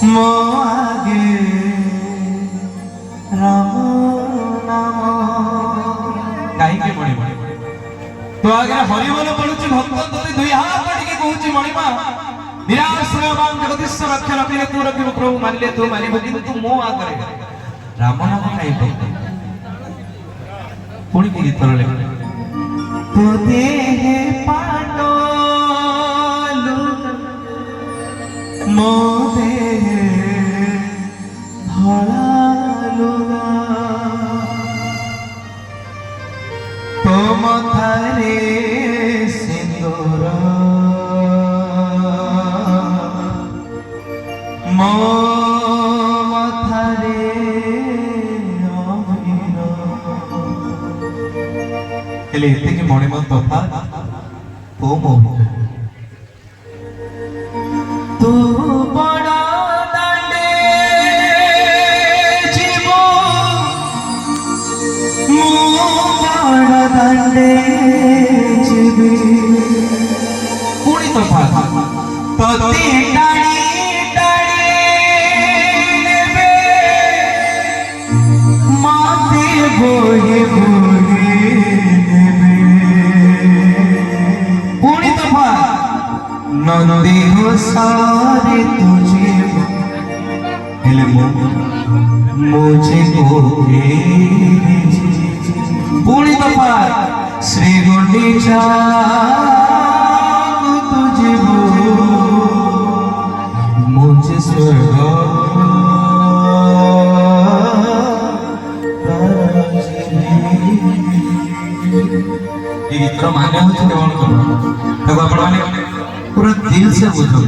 मो आगे राम नाम कहीं मणि तो आगे हरि बोल पड़ुची भक्त तोते दुई हाथ टिके कहूची मणिमा निराश्रयवान जगदीश्वर रक्ष रखिले तू रखिबु प्रभु मानिले तू मानिबु किंतु मो आगे राम नाम कहीं पुणी की गीत ले तो देह पाटो मो देह धला लुगा तो मथारे सिंदूर मो मथारे अबीर हेले एते के मणे मन तफा तो मो तू बड़ा दांडे जीवो मो बड़ा दांडे जीवी पुणी तफा तोते डाणी डाणी नेबे माते बोहे बोहे पुणी तफा नंदी हो सारे तुझे हेले मुझे को पुणी तफा श्री गुंडीचा तुझे मुझे स्वर्ग ये गीत माने हो कौन देखो आपण माने पूरा दिल से बुझो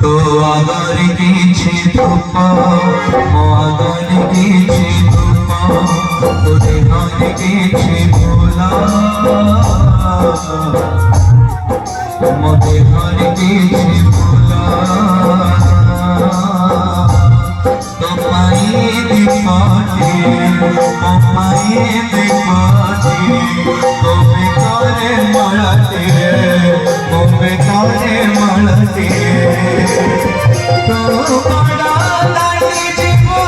तो आदर की धूप मो आदर की धूप तो देहन की भोला मो देहन की भोला तो माई दिखाते मो माई दिखाते तो बेकारे मरते बेकारे मरते तो बड़ा दांडे जीवो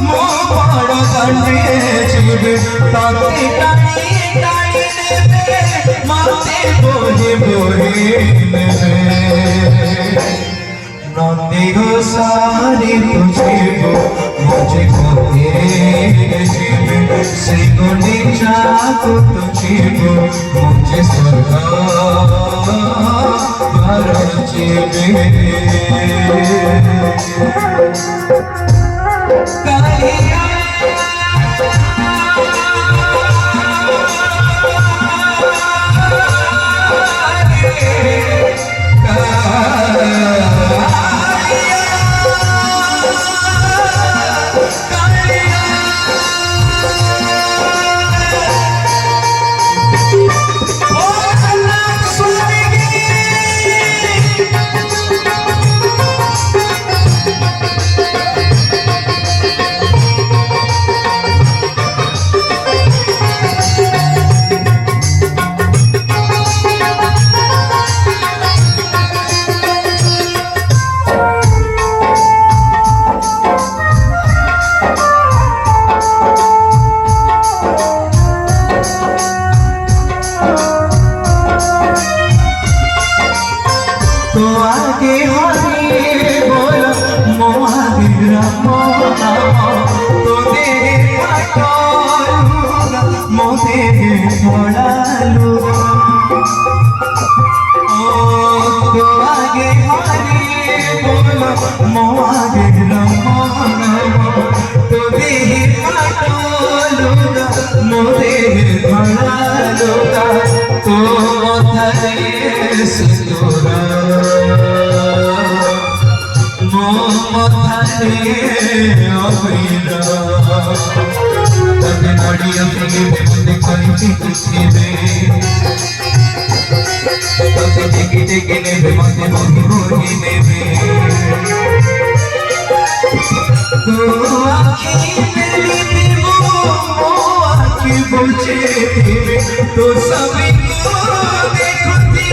मो बड़ा दांडे जीवे ताते टाणी टाणी नेबे माते बोहे बोहे नेबे नंदी हो सारी तुझे मुझे खोए जीवे श्री गुंडीचा तुझे मुझे स्वर्ग तो आगे हरि बोल मो आगे राम नाम तो देह पाटो मो देह धला लुगा तो आगे हरि बोल मो आगे राम नाम तो देह पाटो मो देह धला लुगा तो मथारे सिंदूर मो मथारे अबीर तते नड़िया फिरे मुझे कहीं किसीबे तते टिकी टिकी नेबे मते मोहि मोहि नेबे तो आँखी मेरी दिलो मो आँखी बुझे तो सभी को देखती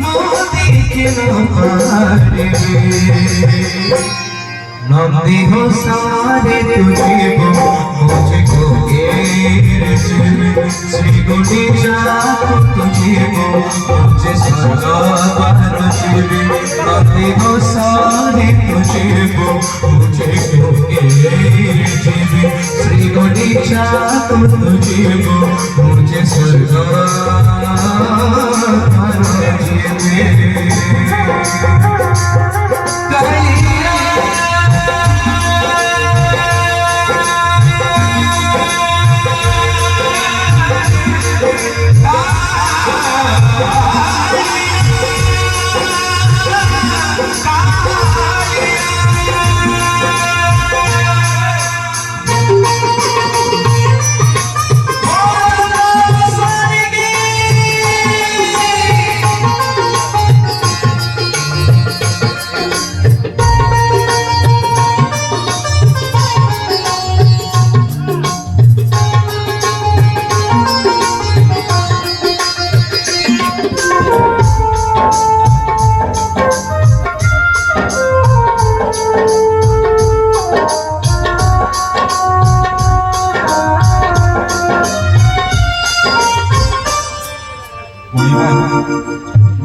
मो देखे न पारे नंदी हो सारे तुझे वो मुझको घेर चले श्री गुंडीचा तुझे वो मुझे स्वर्ग द्वार चले नंदी हो सारे तुझे वो मुझको घेर चले श्री गुंडीचा तुझे वो मुझे स्वर्ग द्वार चले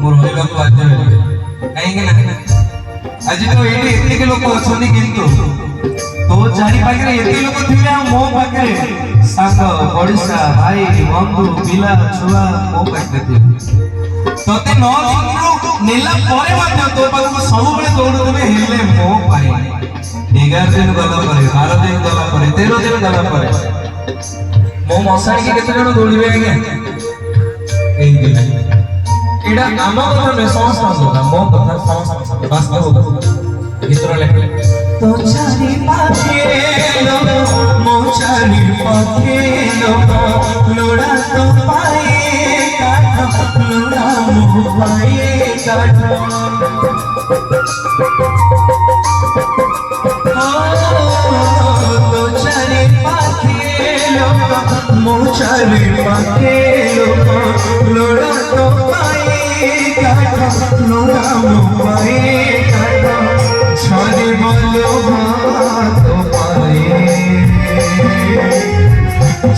मोर होइबा को बाध्य कहीं आज तो ये एत लोक अच्छा किंतु तो चारि पाखे एत लोक थे मो पाखे सांग पड़िशा भाई बंधु पिला छुआ मो पाखे थे तते 9 दिन नेला परे मात्र तो पाखु सब बेले दौड़ुवे हेले मो पाए 11 दिन गला परे 12 दिन गला परे 13 दिन गला परे मो मसाणी के केते जण दौड़िवे आज्ञा एई दिन एडा आम कथा में संस्था होगा मो कथा संस्था वास्तव होगा इतना लेख तो चारी पाखे लो मो चारी पाखे लो लोड़ा तो पाए काठ लोड़ा मो पाए काठ तो चारी पाखे लो मो चारी पाखे लो लोड़ा तो पाए लोड़ा मुंबई छाने बोलो तो पाए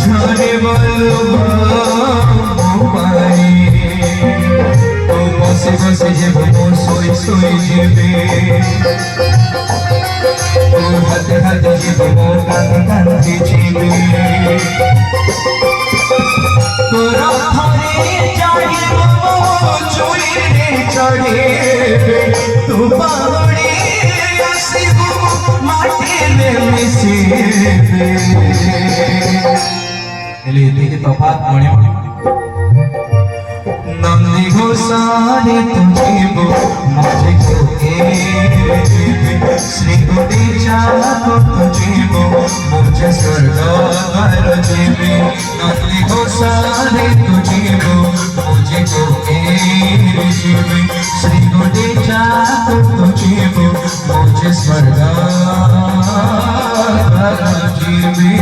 छाने बोलो मुंबई तो बसे बसे जब वो सोई सोई जीवे तो हाथे हाथे जब वो कांधे कांधे जीवे तो राधारे जाए चढ़े तू बावड़ी आसिबू माटी में मिसे एले देखि तफात बने नंदी घोषाने तुझे वो मुझे को श्री गुंडीचा तुझे वो मुझे स्वर्ग द्वार चले नंदी घोषाने तुझे वो मुझे को श्री गुंडीचा तुझे वो मुझे स्वर्ग द्वार चले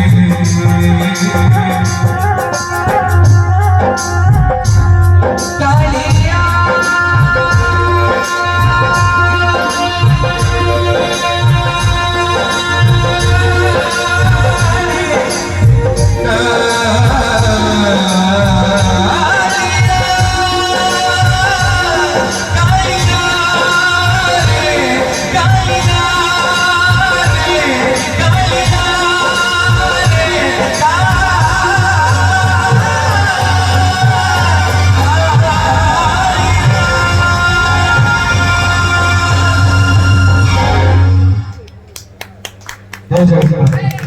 जय जय